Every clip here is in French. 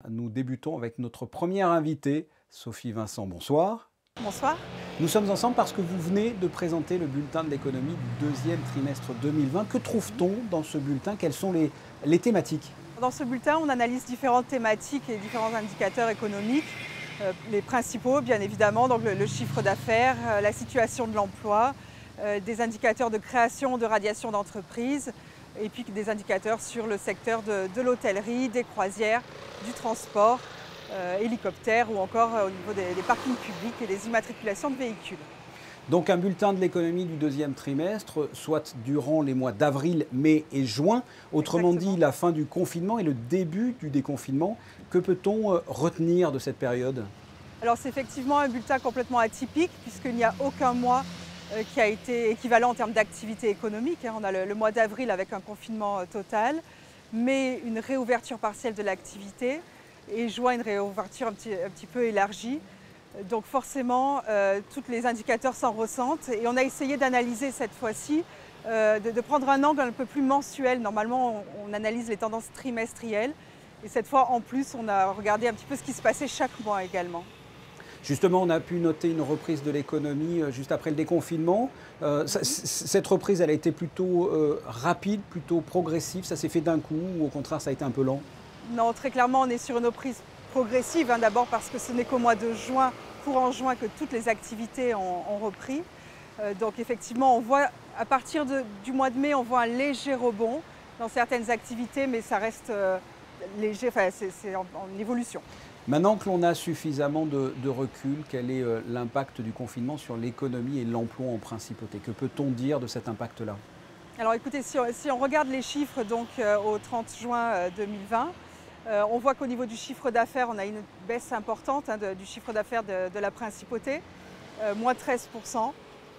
Nous débutons avec notre première invitée, Sophie Vincent. Bonsoir. Bonsoir. Nous sommes ensemble parce que vous venez de présenter le bulletin de l'économie du deuxième trimestre 2020. Que trouve-t-on dans ce bulletin? Quelles sont les thématiques? Dans ce bulletin, on analyse différentes thématiques et différents indicateurs économiques. Les principaux, bien évidemment, donc le chiffre d'affaires, la situation de l'emploi, des indicateurs de création, de radiation d'entreprises, et puis des indicateurs sur le secteur de l'hôtellerie, des croisières, du transport, hélicoptères ou encore au niveau des parkings publics et des immatriculations de véhicules. Donc un bulletin de l'économie du deuxième trimestre, soit durant les mois d'avril, mai et juin. Autrement Exactement. dit, la fin du confinement et le début du déconfinement. Que peut-on retenir de cette période? Alors c'est effectivement un bulletin complètement atypique puisqu'il n'y a aucun mois qui a été équivalent en termes d'activité économique. On a le mois d'avril avec un confinement total, mais une réouverture partielle de l'activité et juin une réouverture un petit peu élargie. Donc forcément, tous les indicateurs s'en ressentent et on a essayé d'analyser cette fois-ci, de prendre un angle un peu plus mensuel. Normalement, on analyse les tendances trimestrielles et cette fois, en plus, on a regardé un petit peu ce qui se passait chaque mois également. Justement, on a pu noter une reprise de l'économie juste après le déconfinement. Cette reprise, elle a été plutôt rapide, plutôt progressive. Ça s'est fait d'un coup ou au contraire, ça a été un peu lent? Non, très clairement, on est sur une reprise progressive, d'abord parce que ce n'est qu'au mois de juin, courant juin, que toutes les activités ont repris. Donc effectivement, on voit, à partir du mois de mai, on voit un léger rebond dans certaines activités, mais ça reste léger, enfin, c'est en évolution. Maintenant que l'on a suffisamment de recul, quel est l'impact du confinement sur l'économie et l'emploi en principauté? Que peut-on dire de cet impact-là? Alors écoutez, si on regarde les chiffres donc, au 30 juin 2020, on voit qu'au niveau du chiffre d'affaires, on a une baisse importante du chiffre d'affaires de la principauté, moins 13%.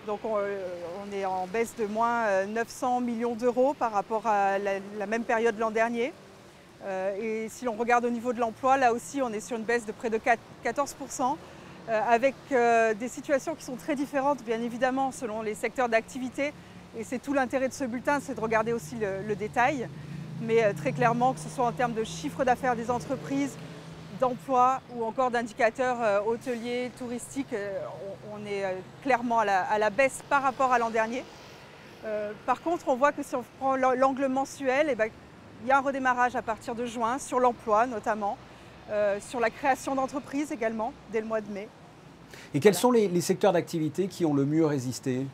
Donc on est en baisse de moins 900 millions d'euros par rapport à la même période l'an dernier. Et si l'on regarde au niveau de l'emploi, là aussi on est sur une baisse de près de 14%, avec des situations qui sont très différentes bien évidemment selon les secteurs d'activité. Et c'est tout l'intérêt de ce bulletin, c'est de regarder aussi le détail. Mais très clairement, que ce soit en termes de chiffre d'affaires des entreprises, d'emploi ou encore d'indicateurs hôteliers, touristiques, on est clairement à la baisse par rapport à l'an dernier. Par contre, on voit que si on prend l'angle mensuel, eh ben, il y a un redémarrage à partir de juin, sur l'emploi notamment, sur la création d'entreprises également, dès le mois de mai. Et quels sont les secteurs d'activité qui ont le mieux résisté?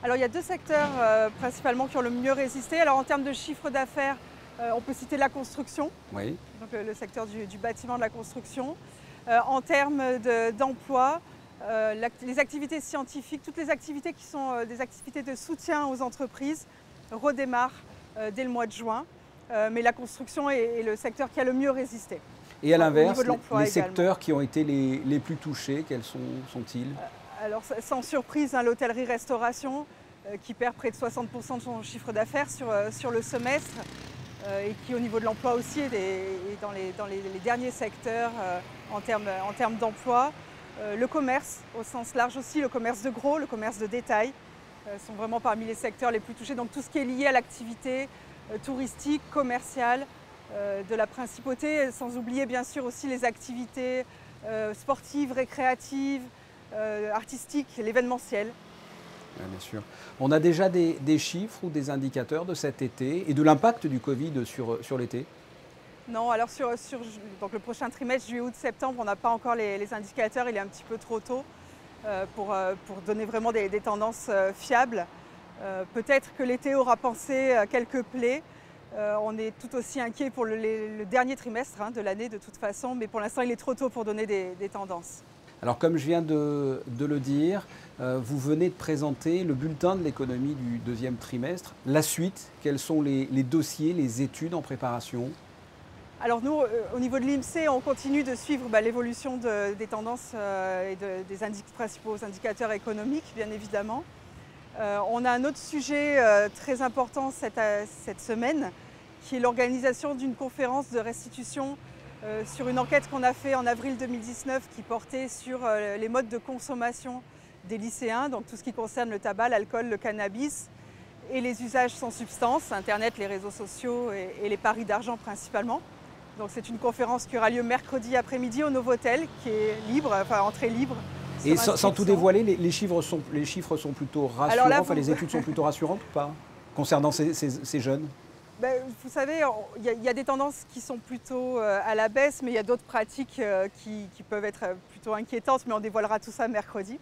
Alors il y a deux secteurs principalement qui ont le mieux résisté. Alors en termes de chiffre d'affaires, on peut citer la construction, Oui. donc le secteur du bâtiment, de la construction. En termes d'emploi, les activités scientifiques, toutes les activités qui sont des activités de soutien aux entreprises redémarrent dès le mois de juin. Mais la construction est le secteur qui a le mieux résisté. Et à Au l'inverse, niveau de l'emploi les également. secteurs qui ont été les plus touchés, quels sont-ils? Alors sans surprise, l'hôtellerie-restauration qui perd près de 60% de son chiffre d'affaires sur le semestre et qui au niveau de l'emploi aussi est dans les derniers secteurs en termes d'emploi. Le commerce au sens large aussi, le commerce de gros, le commerce de détail sont vraiment parmi les secteurs les plus touchés. Donc tout ce qui est lié à l'activité touristique, commerciale de la principauté, sans oublier bien sûr aussi les activités sportives, récréatives, artistique, l'événementiel. Oui, bien sûr. On a déjà des chiffres ou des indicateurs de cet été et de l'impact du Covid sur l'été? Non, alors donc le prochain trimestre, juillet, août, septembre, on n'a pas encore les indicateurs, il est un petit peu trop tôt pour donner vraiment des tendances fiables. Peut-être que l'été aura pensé quelques plaies. On est tout aussi inquiet pour le dernier trimestre de l'année de toute façon, mais pour l'instant il est trop tôt pour donner des tendances. Alors comme je viens de le dire, vous venez de présenter le bulletin de l'économie du deuxième trimestre. La suite, quels sont les dossiers, les études en préparation? Alors nous, au niveau de l'INSEE, on continue de suivre l'évolution des tendances et des principaux indicateurs économiques, bien évidemment. On a un autre sujet très important cette semaine, qui est l'organisation d'une conférence de restitution sur une enquête qu'on a faite en avril 2019 qui portait sur les modes de consommation des lycéens, donc tout ce qui concerne le tabac, l'alcool, le cannabis et les usages sans substance, Internet, les réseaux sociaux et les paris d'argent principalement. Donc c'est une conférence qui aura lieu mercredi après-midi au Novotel, qui est libre, enfin entrée libre. Et sans tout dévoiler, les chiffres sont plutôt rassurants, Alors là, les études sont plutôt rassurantes ou pas, concernant ces jeunes? Ben, vous savez, il y a des tendances qui sont plutôt à la baisse, mais il y a d'autres pratiques qui peuvent être plutôt inquiétantes, mais on dévoilera tout ça mercredi.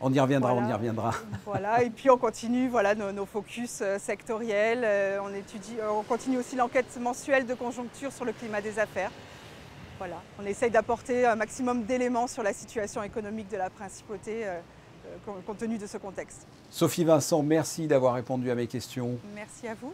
On y reviendra, Voilà. on y reviendra. Voilà, et puis on continue voilà, nos focus sectoriels, on continue aussi l'enquête mensuelle de conjoncture sur le climat des affaires. Voilà. On essaye d'apporter un maximum d'éléments sur la situation économique de la principauté compte tenu de ce contexte. Sophie Vincent, merci d'avoir répondu à mes questions. Merci à vous.